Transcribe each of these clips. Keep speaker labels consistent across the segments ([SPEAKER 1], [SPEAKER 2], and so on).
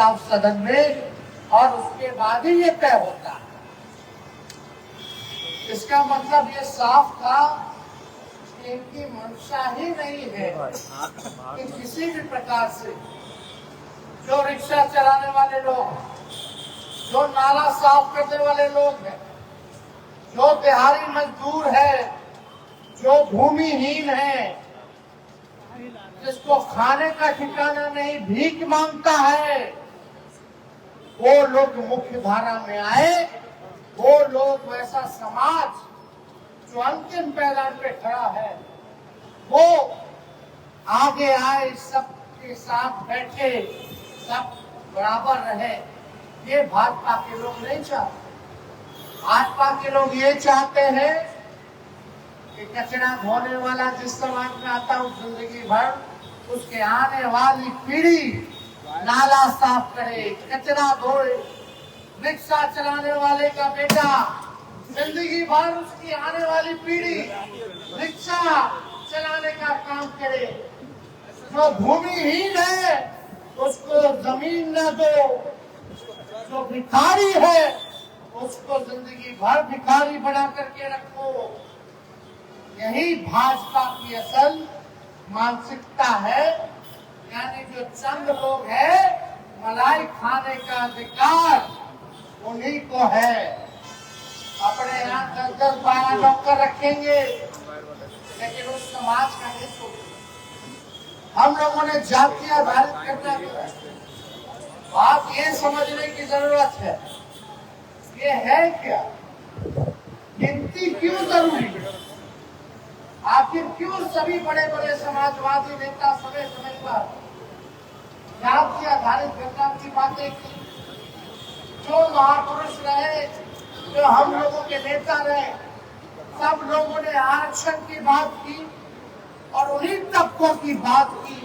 [SPEAKER 1] प्रस्ताव सदन में और उसके बाद ही ये तय होता है। इसका मतलब ये साफ था कि इनकी मंशा ही नहीं है कि किसी भी प्रकार से जो रिक्शा चलाने वाले लोग, जो नाला साफ करने वाले लोग हैं, जो दिहाड़ी मजदूर है, जो भूमिहीन है, जिसको खाने का ठिकाना नहीं, भीख मांगता है, वो लोग मुख्य धारा में आए। वो लोग, वैसा समाज जो अंतिम पैदान पे खड़ा है, वो आगे आए, सबके साथ बैठे, सब बराबर रहे। ये भाजपा के लोग नहीं चाहते। भाजपा के लोग ये चाहते हैं कि कचरा ढोने वाला जिस समाज में आता है, जिंदगी भर उसके आने वाली पीढ़ी नाला साफ करे, कचरा धोए। रिक्शा चलाने वाले का बेटा जिंदगी भर उसकी आने वाली पीढ़ी रिक्शा चलाने का काम करे। जो भूमिहीन है उसको जमीन न दो, जो भिखारी है उसको जिंदगी भर भिखारी बना करके रखो। यही भाजपा की असल मानसिकता है। यानी जो चंद लोग हैं, मलाई खाने का अधिकार उन्हीं को है। अपने यहाँ 10-10-12 नौकर रखेंगे, लेकिन उस समाज का नहीं सोचेंगे। हम लोगों ने जाति आधारित करना है। बात ये समझने की जरूरत है, ये है क्या, गिनती क्यों जरूरी है? आखिर क्यों सभी बड़े बड़े समाजवादी नेता समय समय पर जाति आधारित घटना की बातें की? जो महापुरुष रहे, जो हम लोगों के नेता रहे, सब लोगों ने आरक्षण की बात की और उन्हीं तबकों की बात की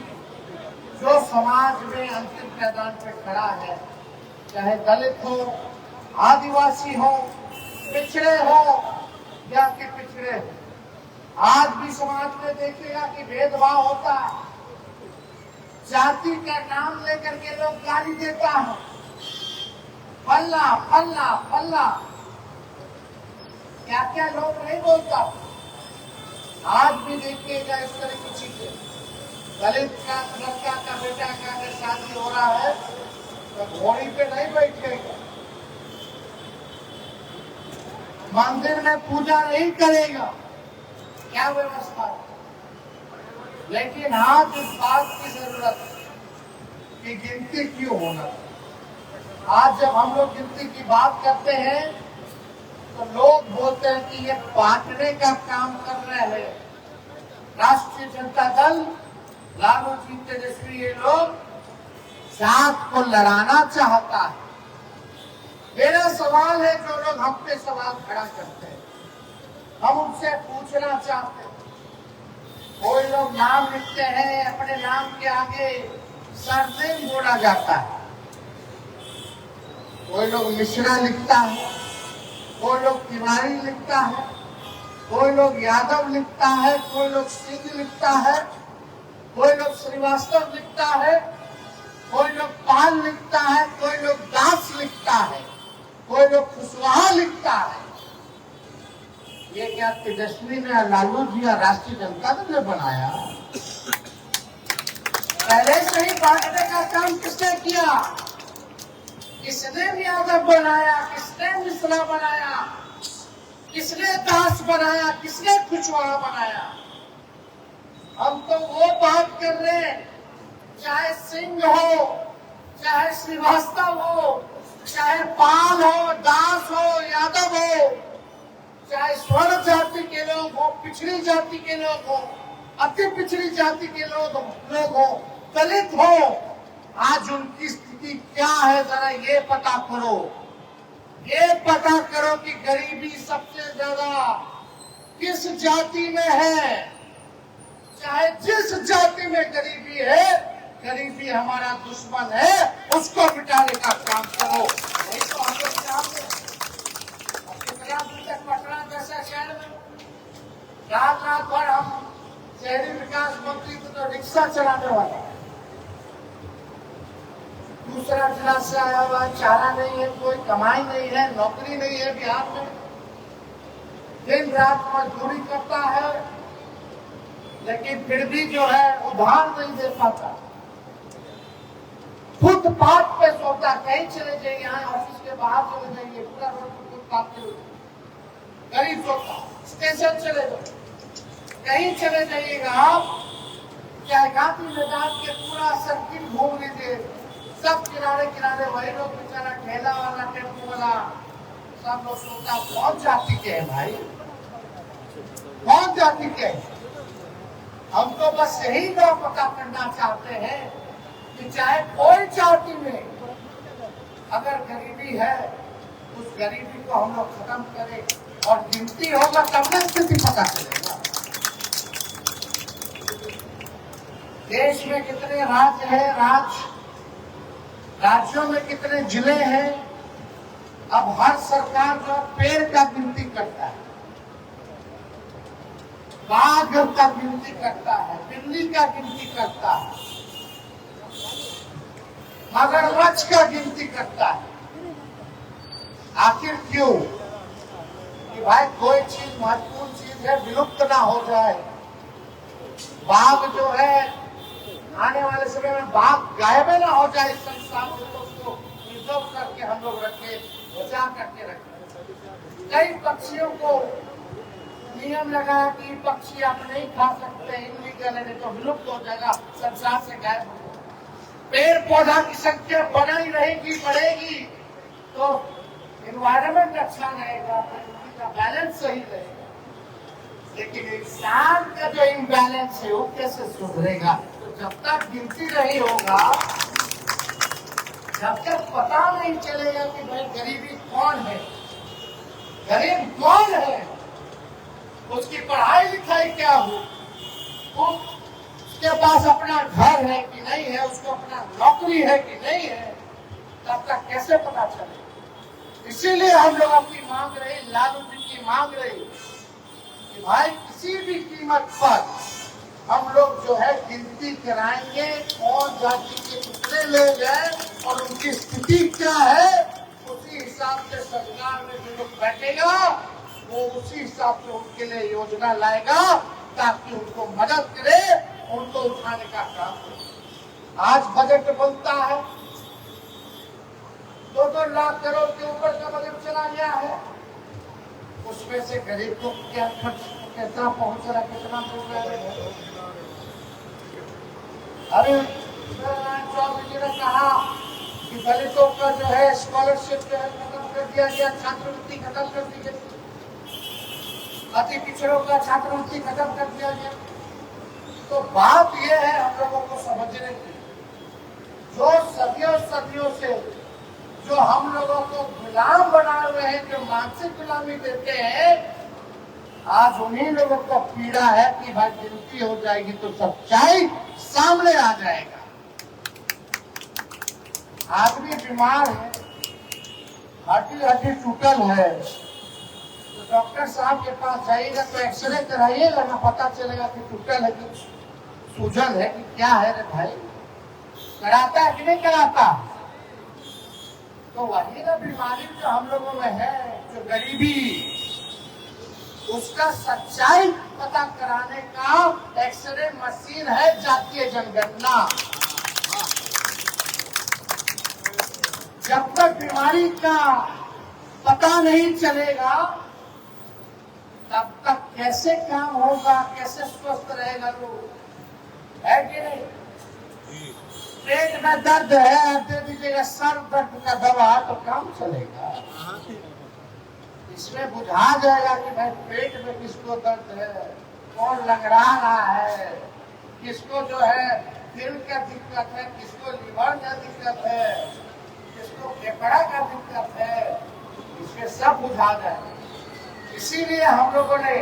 [SPEAKER 1] जो समाज में अंतिम मैदान पे खड़ा है। चाहे दलित हो, आदिवासी हो, पिछड़े हो या कि पिछड़े हो। आज भी समाज में देखिएगा कि भेदभाव होता है। जाति का नाम लेकर के लोग गाली देता है, पल्ला पल्ला पल्ला, क्या क्या लोग नहीं बोलता। आज भी देखिएगा इस तरह की चीजें। दलित का लड़का का बेटा का अगर शादी हो रहा है तो घोड़ी पे नहीं बैठेगा, मंदिर में पूजा नहीं करेगा, क्या व्यवस्था है? लेकिन आज इस बात की जरूरत है कि गिनती क्यों होना। आज जब हम लोग गिनती की बात करते हैं तो लोग बोलते हैं कि ये बांटने का काम कर रहे हैं। राष्ट्रीय जनता दल, लालू जी, तेजस्वी, ये लोग जात को लड़ाना चाहता है। मेरा सवाल है, जो लोग हम पे सवाल खड़ा करते हैं, हम उनसे पूछना चाहते हैं। कोई लोग नाम लिखते हैं, अपने नाम के आगे सरनेम बोला जाता है। कोई लोग मिश्रा लिखता है, कोई लोग तिवारी लिखता है, कोई लोग यादव लिखता है, कोई लोग सिंह लिखता है, कोई लोग श्रीवास्तव लिखता है, कोई लोग पाल लिखता है, कोई लोग दास लिखता है, कोई लोग कुशवाहा लिखता है। ये क्या तेजस्वी ने, लालू जी या राष्ट्रीय जनता दल ने बनाया? पहले से ही बांटने का काम किसने किया? किसने यादव बनाया, किसने मिश्रा बनाया, किसने दास बनाया, किसने कुशवाहा बनाया? हम तो वो बात कर रहे हैं, चाहे सिंह हो, चाहे श्रीवास्तव हो, चाहे पाल हो, दास हो, यादव हो, चाहे स्वर्ण जाति के लोग हो, पिछड़ी जाति के लोग हो, अति पिछड़ी जाति के लोग हो, दलित हो, आज उनकी स्थिति क्या है जरा ये पता करो। ये पता करो कि गरीबी सबसे ज्यादा किस जाति में है। चाहे जिस जाति में गरीबी है, गरीबी हमारा दुश्मन है, उसको मिटाने का काम करो। नहीं तो हम लोग चाहते हैं पटना जैसा शहर में रात रात भर हम शहरी विकास मंत्री को तो रिक्शा चलाने वाला, दूसरा जिला से आया हुआ, चारा नहीं है, कोई कमाई नहीं है, नौकरी नहीं है बिहार में, दिन रात मजदूरी करता है, लेकिन फिर भी जो है उधार नहीं दे पाता, फुटपाथ पे सोता। कहीं चले जाइए, यहाँ ऑफिस के बाहर चले जाइए, पूरा रोड फुटपाथ पे गरीब सोता। स्टेशन चले जाओ, कहीं चले जाइएगा आप, चाहे गांधी मैदान के पूरा सर्किल घूम लीजिए, सब किनारे किनारे वही लोग, बेचारा ठेला वाला, टेम्पो वाला, सब लोग सोता। कौन जाति के है भाई, कौन जाति के है? हम तो बस यही ना पता करना चाहते हैं कि चाहे कोई जाति में अगर गरीबी है, उस गरीबी को हम लोग खत्म करें, और गिनती होगा तब ना स्थिति पता चलेगा। देश में कितने राज्य हैं, राज्यों में कितने जिले हैं। अब हर सरकार जो पेड़ का गिनती करता है, बाघ का गिनती करता है, बिल्ली का गिनती करता है, मगरमच्छ का गिनती करता है। आखिर क्यों? कि भाई कोई चीज महत्वपूर्ण चीज है, विलुप्त ना हो जाए। बाघ जो है, आने वाले समय में बाघ गायब ना हो जाए इस संसार से, तो उसको प्रिजर्व करके हम लोग रखे, बचा करके रखे। कई पक्षियों को नियम लगाया कि पक्षी आप नहीं खा सकते, इनलीगल है, नहीं तो विलुप्त हो जाएगा, संसार से गायब हो जाएगा। पेड़ पौधा की संख्या बढ़ी रहेगी, बढ़ेगी, तो एनवायरमेंट अच्छा रहेगा, का बैलेंस सही रहेगा। लेकिन इंसान का जो इम्बैलेंस है वो कैसे सुधरेगा? तो जब तक गिनती नहीं होगा, जब तक पता नहीं चलेगा कि भाई गरीबी कौन है, गरीब कौन है, उसकी पढ़ाई लिखाई क्या हो, उसके पास अपना घर है कि नहीं है, उसको अपना नौकरी है कि नहीं है, तब तक कैसे पता चलेगा? इसीलिए हम लोग अपनी मांग रहे, लालू जी की मांग रहे कि भाई किसी भी कीमत पर हम लोग जो है गिनती कराएंगे, कौन जाति के कितने लोग हैं और उनकी स्थिति क्या है, उसी हिसाब से सरकार में जो लोग बैठेगा वो उसी हिसाब से उनके लिए योजना लाएगा, ताकि उनको मदद करे, उनको उठाने का काम करे। आज बजट बनता है, 2-2 लाख करोड़ के ऊपर का बजट चला गया है, उसमें से गरीब को क्या खर्च कितना पहुंच रहा, कितना मिल रहा है? अरे चौधरी जी ने कहा कि दलितों का जो है स्कॉलरशिप जो है खत्म कर दिया गया, छात्रवृत्ति खत्म कर दी गई, अति पिछड़ों का छात्रवृत्ति खत्म कर दिया गया। तो बात यह है हम लोगों को समझने की, जो सदियों सदियों से जो हम लोगों को गुलाम बनाए हुए हैं, जो मानसिक गुलामी देते हैं, आज उन्हीं लोगों को पीड़ा है कि भाई गिनती हो जाएगी तो सच्चाई सामने आ जाएगा। आदमी बीमार है, हड्डी टूटल है, तो डॉक्टर साहब के पास जाइएगा तो एक्सरे कराइएगा ना, पता चलेगा कि टूटल है कि सूजन है कि क्या है। रे भाई, कराता है कि नहीं कराता? तो वही ना बीमारी जो हम लोगों में है, जो गरीबी, उसका सच्चाई पता कराने का एक्सरे मशीन है जातीय जनगणना। जब तक बीमारी का पता नहीं चलेगा, तब तक कैसे काम होगा, कैसे स्वस्थ रहेगा लोग, है कि नहीं? पेट में दर्द है, दे दीजिएगा सर दर्द का दवा, तो काम चलेगा। इसमें बुझा जाएगा कि भाई पेट में किसको दर्द है, कौन लंगड़ा रहा है, किसको जो है दिल का दिक्कत है, किसको लीवर का दिक्कत है, किसको फेफड़ा का दिक्कत है, इसमें सब बुझा जाए। इसीलिए हम लोगों ने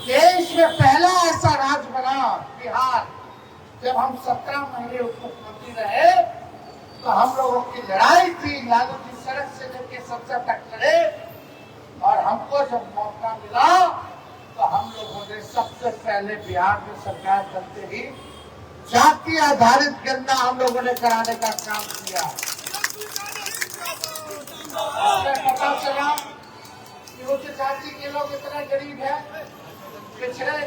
[SPEAKER 1] देश में पहला ऐसा राज्य बना बिहार, जब हम 17 महीने उप मुख्यमंत्री रहे, तो हम लोगों की लड़ाई थी, लालू जी सड़क से लेके संसद तक लड़े, और हमको जब मौका मिला तो हम लोगों ने सबसे पहले बिहार में सरकार बनते ही जाति आधारित गणना हम लोगों ने कराने का काम किया। पता चला कि उच्च जाति के लोग इतने गरीब हैं, पिछड़े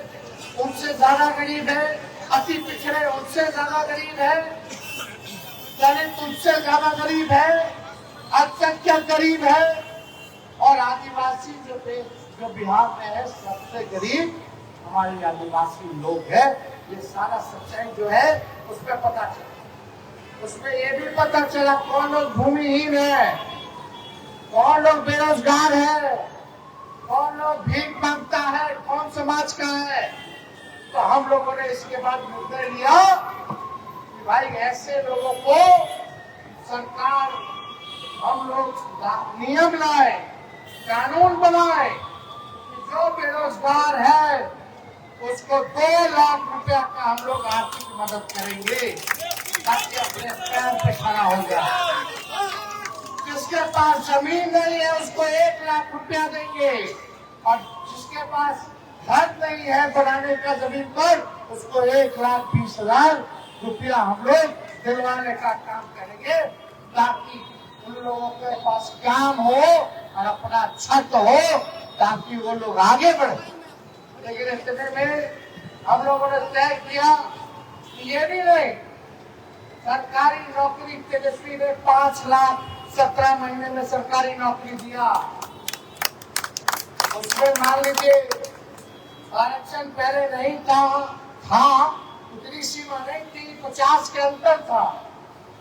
[SPEAKER 1] उनसे ज्यादा गरीब है, अति पिछड़े उनसे ज्यादा गरीब है, दलित उनसे ज्यादा गरीब है, अल्पसंख्यक गरीब है, और आदिवासी जो बिहार में है सबसे गरीब हमारे आदिवासी लोग है। ये सारा सच्चाई जो है उसमें पता चला। उसमें ये भी पता चला कौन लोग भूमिहीन है, कौन लोग बेरोजगार है, कौन लोग भीख मांगता है, कौन समाज का है। तो हम लोगों ने इसके बाद निर्णय लिया कि भाई ऐसे लोगों को सरकार, हम लोग नियम लाए, कानून बनाए कि जो बेरोजगार है उसको 2 लाख रुपया का हम लोग आर्थिक मदद करेंगे ताकि अपने पैर पे खड़ा हो जाए। जिसके पास जमीन नहीं है उसको 1 लाख रुपया देंगे, और जिसके पास घर नहीं है बनाने का जमीन पर उसको 1,20,000 रुपया हम लोग दिलवाने का काम करेंगे, ताकि उन लोगों के पास काम हो और अपना छत हो, ताकि वो लोग आगे बढ़े। लेकिन इतने में हम लोगों ने तय किया कि ये भी नहीं, सरकारी नौकरी तेजस्वी ने 5 लाख 17 महीने में सरकारी नौकरी दिया। उसमें मान लीजिए आरक्षण पहले नहीं था, उतनी सीमा नहीं थी, 50 के अंतर था,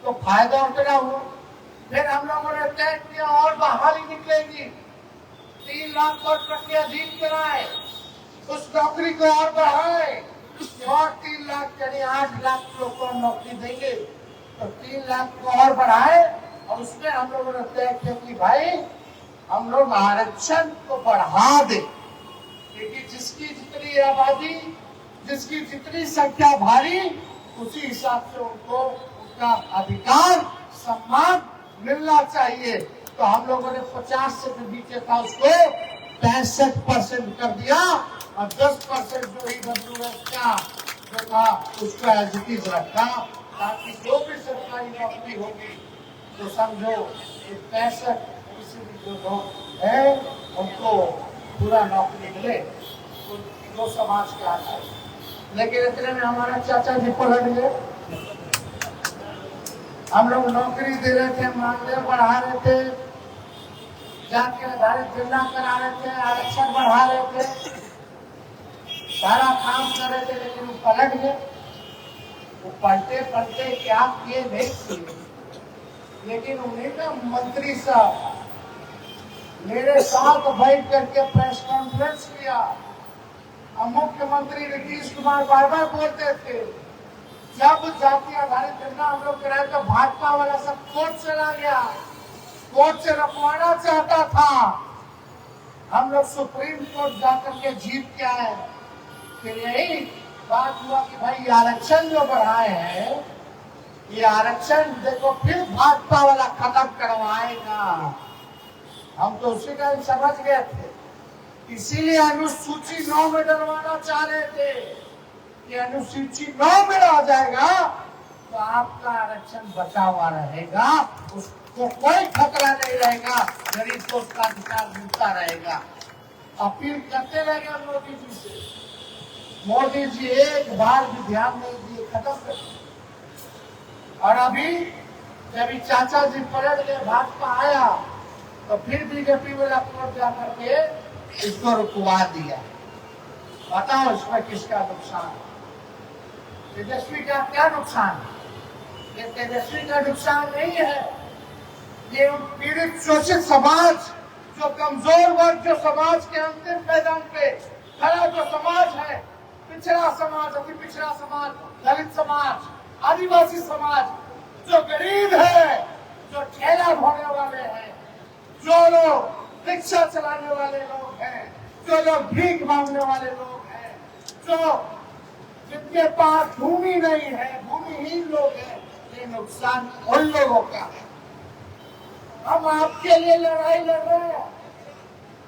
[SPEAKER 1] तो फायदा उतना हुआ। फिर हम लोगों ने तय किया और बहाली निकलेगी, 3 लाख और अधिक कराए, उस नौकरी को और बढ़ाए, और 3 लाख यानी 8 लाख लोग को नौकरी देंगे। तो 3 लाख को और बढ़ाए, और उसमें हम लोगों ने तय किया कि भाई हम लोग आरक्षण को बढ़ा दें, क्योंकि जिसकी जितनी आबादी, जिसकी जितनी संख्या भारी, उसी हिसाब से उनको उनका अधिकार सम्मान मिलना चाहिए। तो हम लोगों ने 50 से जो नीचे था उसको 65% कर दिया, और 10% जो EWS का जो था उसको एज इट इज रखा, ताकि जो भी सरकारी नौकरी होगी तो समझो 65 जो लोग है उनको पूरा नौकरी मिले, तो समाज के आगे। लेकिन इतने में हमारा चाचा जी पलट गए। हम लोग नौकरी दे रहे थे, मानदेय बढ़ा रहे थे, जाति आधारित गणना करा रहे थे, आरक्षण बढ़ा रहे थे, सारा काम कर रहे थे, लेकिन वो पलट गए। वो पलटे पलटे क्या किए नहीं किए, लेकिन उन्हें ना मंत्री साहब मेरे साथ बैठ करके प्रेस कॉन्फ्रेंस किया। अब मुख्यमंत्री नीतीश कुमार बार बार बोलते थे, जब जाति आधारित गणना हम लोग कराए तो भाजपा वाला सब कोर्ट चला गया, कोर्ट से रखवाना चाहता था। हम लोग सुप्रीम कोर्ट जाकर के जीत के आए। फिर यही बात हुआ कि भाई आरक्षण जो बढ़ाए हैं, ये आरक्षण देखो फिर भाजपा वाला खत्म करवाएगा। हम तो उसी का समझ गए थे, इसीलिए अनुसूची 9 में डलवाना चाह रहे थे कि अनुसूची 9 में आ जाएगा तो आपका आरक्षण बचा हुआ रहेगा, उसको कोई खतरा नहीं रहेगा, गरीब को उसका अधिकार मिलता रहेगा। अपील करते रहेगा मोदी जी से, मोदी जी एक बार भी ध्यान नहीं दिए, खत्म कर। और अभी जब चाचा जी पलट गए, भाजपा आया, तो फिर बीजेपी वाला कोर्ट जाकर के इसको रुकवा दिया। बताओ इसमें किसका नुकसान? तेजस्वी का क्या नुकसान? ये तेजस्वी का नुकसान नहीं है, ये पीड़ित शोषित समाज, जो कमजोर वर्ग, जो समाज के अंतिम मैदान पे खड़ा जो समाज है, पिछड़ा समाज, अति पिछड़ा समाज, दलित समाज, आदिवासी समाज, जो गरीब है, जो ठेला ढोने वाले हैं, जो लोग रिक्शा चलाने वाले लोग हैं, जो लोग भीख मांगने वाले लोग हैं, जो जिनके पास भूमि नहीं है, भूमिहीन लोग हैं, ये नुकसान उन लोगों का है। हम आपके लिए लड़ाई लड़ रहे हैं।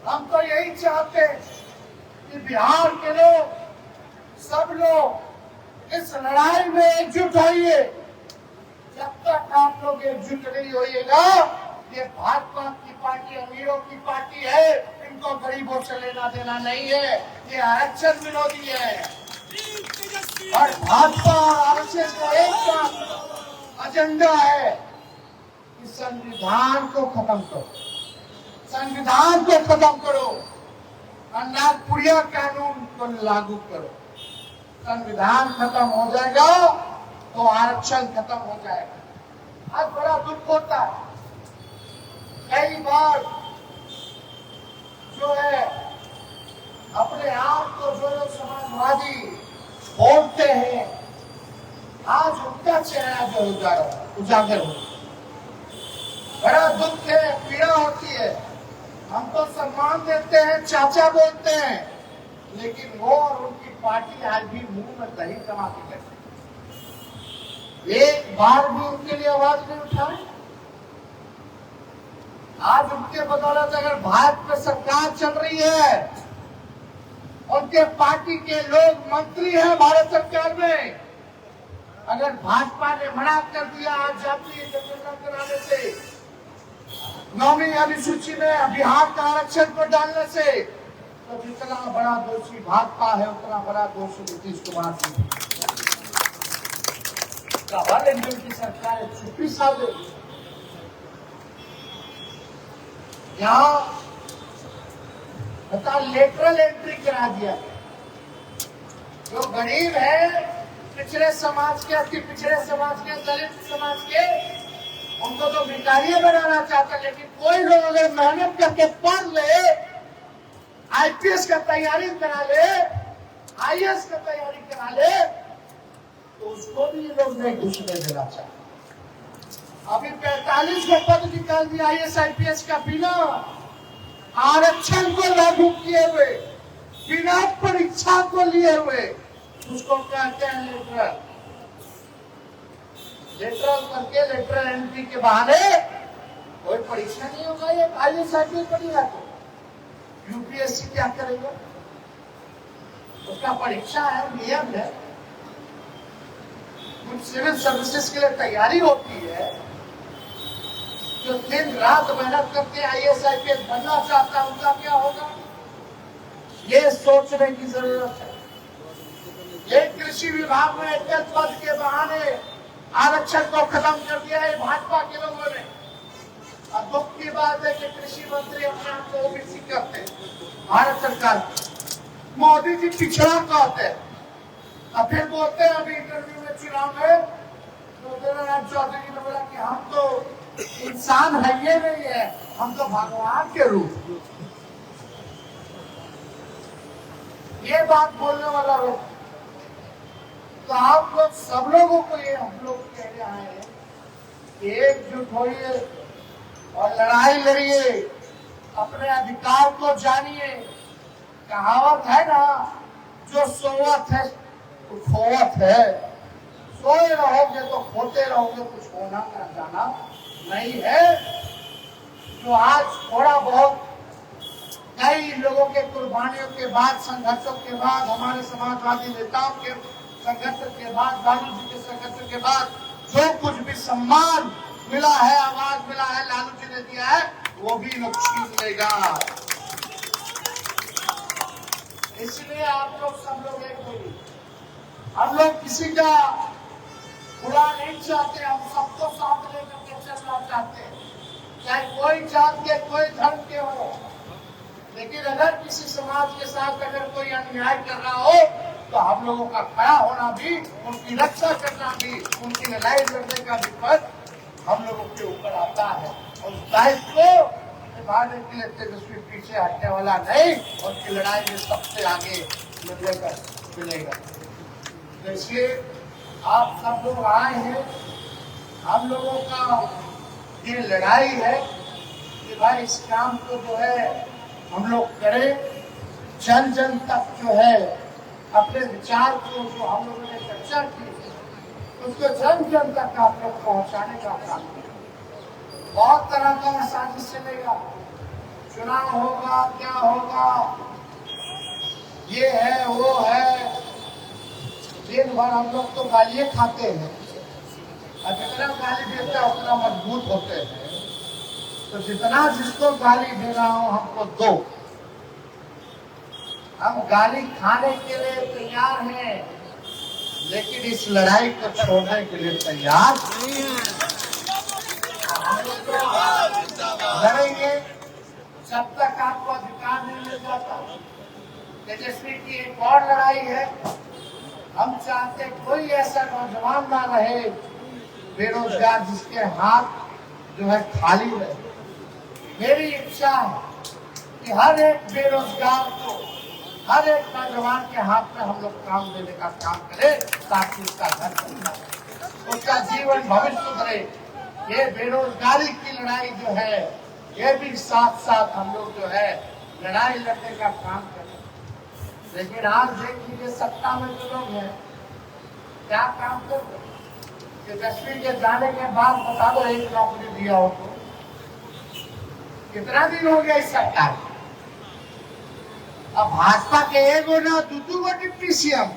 [SPEAKER 1] हम तो यही चाहते हैं कि बिहार के लोग, सब लोग इस लड़ाई में एकजुट होइए। जब तक आप लोग एकजुट नहीं होइएगा, ये भाजपा की पार्टी अमीरों की पार्टी है, इनको गरीबों से लेना देना नहीं है, ये आरक्षण विरोधी है। और भाजपा और आरक्षण का एक एजेंडा है कि संविधान को खत्म करो, संविधान को खत्म करो और नागपुरिया कानून को लागू करो। संविधान खत्म हो जाएगा तो आरक्षण खत्म हो जाएगा। आज बड़ा दुख होता है, कई बार जो है अपने आप को जो लोग समाजवादी बोलते हैं, आज उनका चेहरा जो उजागर हो, बड़ा दुख है, पीड़ा होती है। हम तो सम्मान देते हैं, चाचा बोलते हैं, लेकिन वो और उनकी पार्टी आज भी मुंह में दही कमा के करते हैं। एक बार भी उनके लिए आवाज नहीं उठाए। आज उनके बदौलत अगर भारत में सरकार चल रही है, उनके पार्टी के लोग मंत्री हैं भारत सरकार में, अगर भाजपा ने मना कर दिया आज जातीय जनगणना कराने से, 9वीं अनुसूची में बिहार का आरक्षण को डालने से, तो जितना बड़ा दोषी भाजपा है उतना बड़ा दोषी नीतीश कुमार जी। हर एनडीए की सरकार चुप्पी साध देगी। यहाँ बता लेटरल एंट्री करा दिया। जो गरीब है, पिछड़े समाज के, अति पिछड़े समाज के, दलित समाज के, उनको तो भिखारी बनाना चाहता। लेकिन कोई लोग अगर मेहनत करके पढ़ ले, आईपीएस का तैयारी करा ले, आईएएस का तैयारी करा ले, तो उसको भी ये लोग नहीं घुसने देना चाहते। अभी 45 का पद निकाल दिया आईएएस आईपीएस का, बिना आरक्षण को लागू किए हुए, बिना परीक्षा को लिए हुए। उसको कहते हैं लेटरल। लेटरल करके लेटरल एंट्री के बहाने कोई परीक्षा नहीं होगा। ये आईएएस आईपीएस पढ़ेगा तो यूपीएससी क्या करेगा? उसका परीक्षा है, नियम है। कुछ सिविल सर्विसेज के लिए तैयारी होती है। जो दिन रात मेहनत करके आईएएस आईपीएस बनना चाहता है, उनका क्या होगा, ये सोचने की जरूरत है। ये कृषि विभाग में एकल पद के बहाने आरक्षण को खत्म कर दिया है भाजपा के लोगों ने। और दुख की बात है कि कृषि मंत्री अपने आप को ओबीसी करते हैं। भारत सरकार मोदी जी पिछड़ा कहते हैं, और फिर बोलते हैं अभी इंटरव्यू में चुनाव में, तो देवेंद्र चौधरी ने बोला कि हम तो इंसान है, ये नहीं है, हम तो भगवान के रूप। ये बात बोलने वाला लोग, तो आप लोग सब लोगों को ये हम लोग कह रहे हैं कि एकजुट होइए और लड़ाई लड़िए, अपने अधिकार को जानिए। कहावत है ना, जो सोवत है तो खोवत है। सोए रहोगे तो खोते रहोगे, कुछ होना ना जाना नहीं है। जो आज थोड़ा बहुत कई लोगों के कुर्बानियों के बाद, संघर्षों के बाद, हमारे समाजवादी नेताओं के संघर्ष के बाद, लालू जी के संघर्ष के बाद जो कुछ भी सम्मान मिला है, आवाज मिला है, लालू जी ने दिया है, वो भी लोग छीन लेगा। इसलिए आप लोग सब लोग एक होइए। हम लोग किसी का बुरा नहीं चाहते, हम सबको साथ लेकर के चलना चाहते हैं, चाहे कोई जात के, कोई धर्म के हो। लेकिन अगर किसी समाज के साथ अगर कोई अन्याय कर रहा हो, तो हम लोगों का खड़ा होना भी, उनकी रक्षा करना भी, उनकी लड़ाई लड़ने का भी पद हम लोगों के ऊपर आता है। और उस दायित्व को निभाने के लिए तेजस्वी पीछे हटने वाला नहीं, उनकी लड़ाई में सबसे आगे मिलेगा। तो इसलिए आप सब लोग आए हैं, हम लोगों का ये लड़ाई है कि भाई इस काम को जो है हम लोग करें, जन जन तक जो है अपने विचार को, जो हम लोगों ने चर्चा की, उसको जन जन तक आप लोग पहुंचाने का काम करें। बहुत तरह का साजिश चलेगा, चुनाव होगा, क्या होगा, ये है वो है, दिन भर हम लोग तो गालियाँ खाते हैं और जितना गाली देता है उतना मजबूत होते हैं। तो जितना जिसको गाली दे रहा हूं हमको दो, हम गाली खाने के लिए तैयार हैं, लेकिन इस लड़ाई को छोड़ने के लिए तैयार लड़ेंगे जब तक आपको अधिकार नहीं मिल जाता। तेजस्वी की एक और लड़ाई है, हम चाहते कोई ऐसा नौजवान ना रहे बेरोजगार जिसके हाथ जो है खाली रहे। मेरी इच्छा है कि हर एक बेरोजगार को, हर एक नौजवान के हाथ में हम लोग काम देने का काम करें ताकि उसका घर बन जाए, उसका जीवन भविष्य सुधरे। ये बेरोजगारी की लड़ाई जो है, ये भी साथ साथ हम लोग जो है लड़ाई लड़ने का काम करें। लेकिन आज देख लीजिए सत्ता में जो लोग हैं क्या काम करते, तेजस्वी के जाने के बाद बता दो एक नौकरी दिया हो तो कितना दिन हो गया इस सरकार। अब भाजपा के एगो ना दू गो डिप्टी सीएम,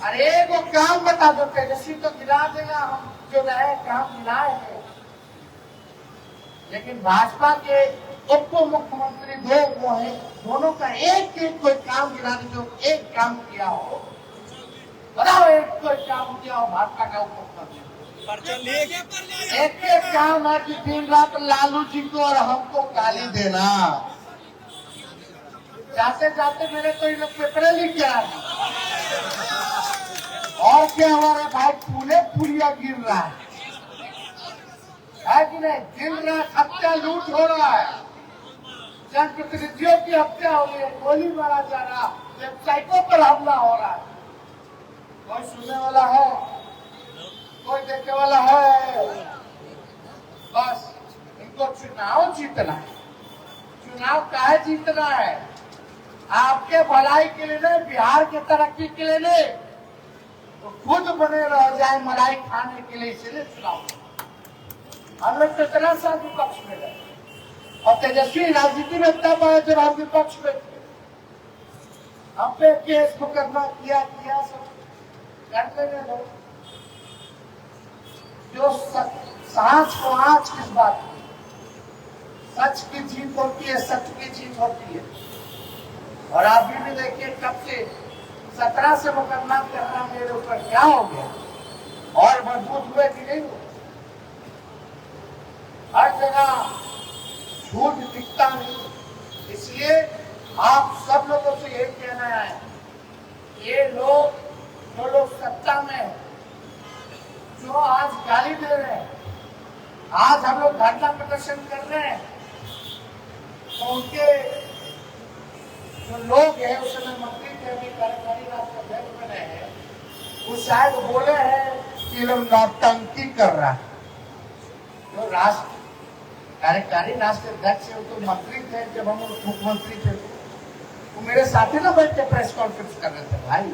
[SPEAKER 1] अरे एगो काम बता दो। तेजस्वी तो गिरा देगा, हम जो रहे काम गिराए हैं, लेकिन भाजपा के उप मुख्यमंत्री दो वो है, दोनों का एक एक कोई काम गिरा दे, जो एक काम किया हो बताओ, एक कोई काम किया हो भाजपा का उप मुख्यमंत्री। एक एक काम है कि दिन रात लालू जी को और हमको गाली देना। जाते जाते मेरे तो इन लोग पेपर लिख के आ गए। और क्या हमारे भाई पूरे पुलिया गिर रहा है कि नहीं? दिन रात हत्या लूट हो रहा है, जनप्रतिनिधियों की हत्या हो रही है, गोली मारा जा रहा, वेबसाइटों पर हमला हो रहा है। कोई सुनने वाला है? कोई देखने वाला है? बस इनको चुनाव जीतना है। चुनाव काहे जीतना है? आपके भलाई के लिए नहीं, बिहार की तरक्की के लिए नहीं, तो खुद बने रह जाए मलाई खाने के लिए, इसलिए चुनाव। हम लोग कितना सा विपक्ष में गए और तेजस्वी राजनीति में तब आए जब हम विपक्ष में थे। हम पे केस मुकदमा किया सब करने में लोग जो सांस को आज किस बात की, सच की जीत होती है, सच की जीत होती है। और आप भी देखिए कब से 17 से मुकदमा करना मेरे ऊपर क्या हो गया, और मजबूत हुए कि नहीं हुए। हर जगह झूठ दिखता नहीं, इसलिए आप सब लोगों से यही कहना है, ये लोग जो लोग सत्ता में जो आज गाली दे रहे हैं, आज हम लोग धरना प्रदर्शन कर रहे हैं, तो उनके जो लोग हैं, उस समय मंत्री थे, अभी कार्यकारी राष्ट्रीय अध्यक्ष बने हैं, वो शायद बोले हैं कि लोग नौटंकी कर रहा है। जो राष्ट्र कार्यकारी राष्ट्रीय अध्यक्ष है, वो तो मंत्री थे, जब हम मुख्यमंत्री थे वो मेरे साथ ना बैठ के प्रेस कॉन्फ्रेंस कर रहे थे। भाई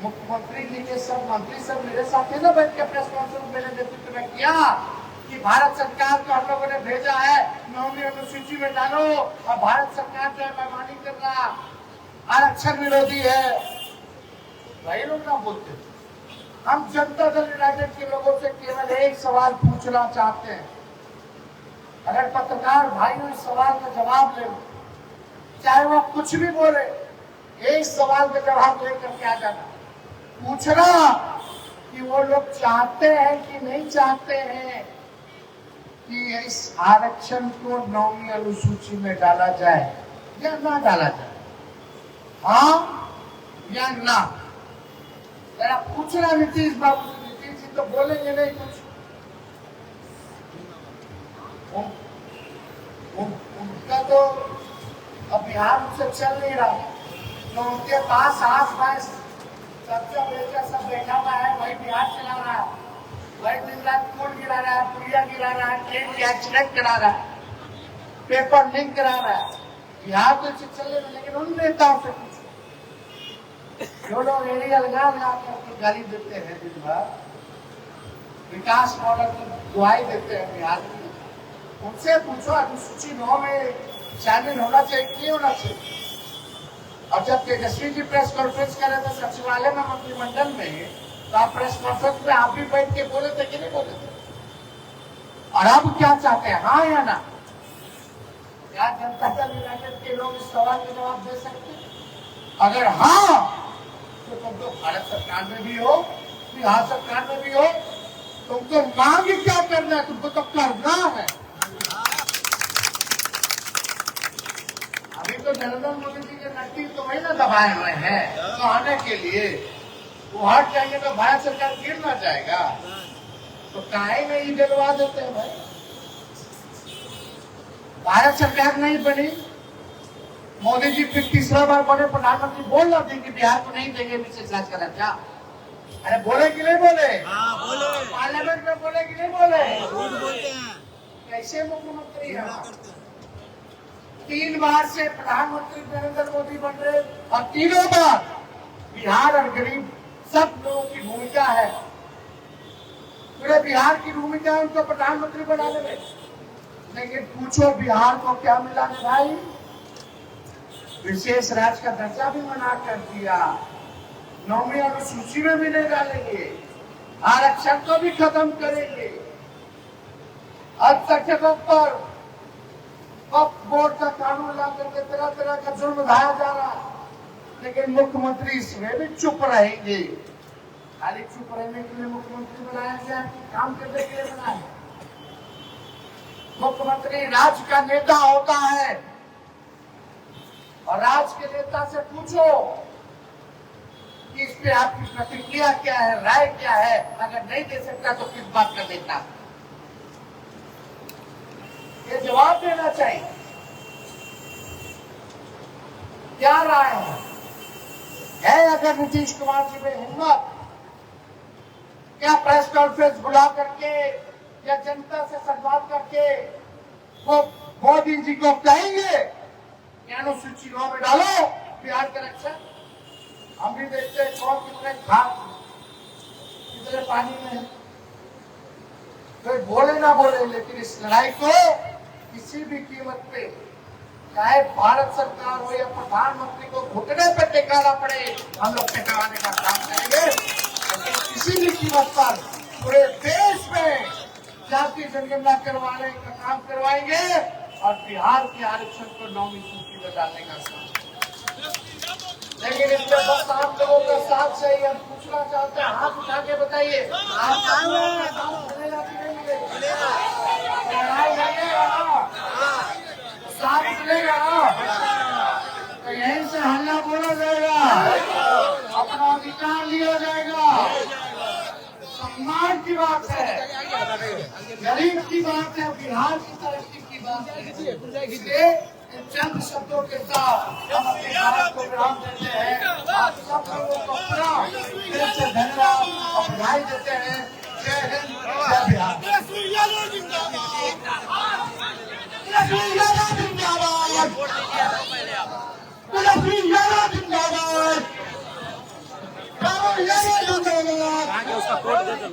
[SPEAKER 1] मुख्यमंत्री जी के सब मंत्री सब मेरे साथ ना बैठ के प्रेस कॉन्फ्रेंस मेरे नेतृत्व में किया कि भारत सरकार को हम लोगों ने भेजा है 9वीं अनुसूची में डालो, और भारत सरकार जो है बेईमानी कर रहा, आरक्षण विरोधी है। वही लोग ना बोलते। हम जनता दल यूनाइटेड के लोगों से केवल एक सवाल पूछना चाहते हैं, अगर पत्रकार भाइयों इस सवाल का जवाब ले, चाहे वो कुछ भी बोले, एक सवाल का जवाब लेकर के आ जाना, पूछना कि वो लोग चाहते हैं कि नहीं चाहते हैं कि इस आरक्षण को 9वीं अनुसूची में डाला जाए या ना डाला जाए, हाँ या ना। जरा पूछना नीतीश बाबू से। नीतीश जी तो बोलेंगे नहीं कुछ, उनका तो अब बिहार से चल नहीं रहा, तो उनके पास आस पास सबसे बेचा सब बैठा हुआ है, वही बिहार चला रहा है, वही दिन रात पुल गिरा रहा है, पुलिया गिरा रहा है, ट्रेन की एक्सीडेंट करा रहा है, पेपर लीक करा रहा है। बिहार तो चले, लेकिन उन नेताओं से जो लोग एरिया लगा करके गाली देते हैं, दिन भर विकास मॉडल की दुआई देते हैं बिहार की, उनसे पूछो अनुसूची 9 में शामिल होना चाहिए कि नहीं होना चाहिए। और जब तेजस्वी जी प्रेस कॉन्फ्रेंस कर रहे थे सचिवालय में मंत्रिमंडल में, तो आप प्रेस कॉन्फ्रेंस में आप भी बैठ के बोले थे कि नहीं बोले थे? और अब क्या चाहते हैं, हाँ या ना? क्या जनता दल यूनाइटेड के लोग इस सवाल का जवाब दे सकते हैं? अगर हाँ, तो तुम तो भारत सरकार में भी हो, बिहार सरकार में भी हो, तुमको मांग क्या करना है? तुमको तो करना है। अभी तो नरेंद्र मोदी जी के नट्टी तो वही ना दबाए हुए हैं तो आने के लिए, वो हट जाएंगे तो भारत सरकार गिर ना जाएगा। तो काहे नहीं दिलवा देते हैं भाई? भारत सरकार नहीं बनी, मोदी जी फिर तीसरा बार बने प्रधानमंत्री, बोल रहे थे कि बिहार को नहीं देंगे विशेष राज्य का दर्जा। अरे बोले कि नहीं बोले?
[SPEAKER 2] बोले।
[SPEAKER 1] पार्लियामेंट में बोले कि नहीं बोले?
[SPEAKER 2] बोलते हैं।
[SPEAKER 1] कैसे मुख्यमंत्री है? 3 बार से प्रधानमंत्री नरेंद्र मोदी बन रहे और तीनों बार बिहार और गरीब सब लोगों की भूमिका है, पूरे बिहार की भूमिका है उनको प्रधानमंत्री बनाने में। लेकिन पूछो बिहार को क्या मिला है भाई? विशेष राज्य का दर्जा भी मना कर दिया, 9वीं अनुसूची में भी नहीं डालेंगे, आरक्षण को भी खत्म करेंगे, अल्पसंख्यकों पर वक्फ बोर्ड का कानून ला करके तरह तरह का जुर्म ढाया जा रहा है। लेकिन मुख्यमंत्री इसमें भी चुप रहेंगे। खाली चुप रहने के लिए मुख्यमंत्री बनाया गया, काम करने के लिए बनाया? मुख्यमंत्री राज्य का नेता होता है और राज्य के नेता से पूछो कि इस पे आपकी प्रतिक्रिया क्या है, राय क्या है? अगर नहीं दे सकता तो किस बात का देता? ये जवाब देना चाहिए। क्या राय है अगर नीतीश कुमार जी में हिम्मत, क्या प्रेस कॉन्फ्रेंस बुला करके या जनता से संवाद करके वो मोदी जी को कहेंगे कि अनुसूची 9 में डालो बिहार का रक्षा? हम भी देखते हैं कौन कितने खाद कितने पानी में है। तो बोले ना बोले, लेकिन इस लड़ाई को किसी भी कीमत पे, चाहे भारत सरकार हो या प्रधानमंत्री को घुटने पे टेकाना पड़े, हम लोग टेकाने का काम करेंगे। लेकिन किसी भी कीमत पर पूरे देश में जाति जनगणना करवाने का काम करवाएंगे और बिहार के आरक्षण को 9वीं सूची में डालने का काम। लेकिन इसमें बस आप लोगों का साथ चाहिए। हम पूछना चाहते हैं, हाथ उठा के बताइए, आप लोगों का साथ मिलेगा कि नहीं मिलेगा? लड़ाई लगेगा ना, साथ मिलेगा ना, तो यहीं से हल्ला बोला जाएगा, अपना अधिकार लिया जाएगा। सम्मान की बात है, गरीब की बात है, बिहार की तरक्की की बात है। इसलिए चंद शब्दों के साथ हम अपने भारत को विराम देते हैं। आप सब लोगों को अपना दिल से धन्यवाद और बधाई देते हैं। जय हिंद, जय बिहार।
[SPEAKER 2] उसका कोड दे दो।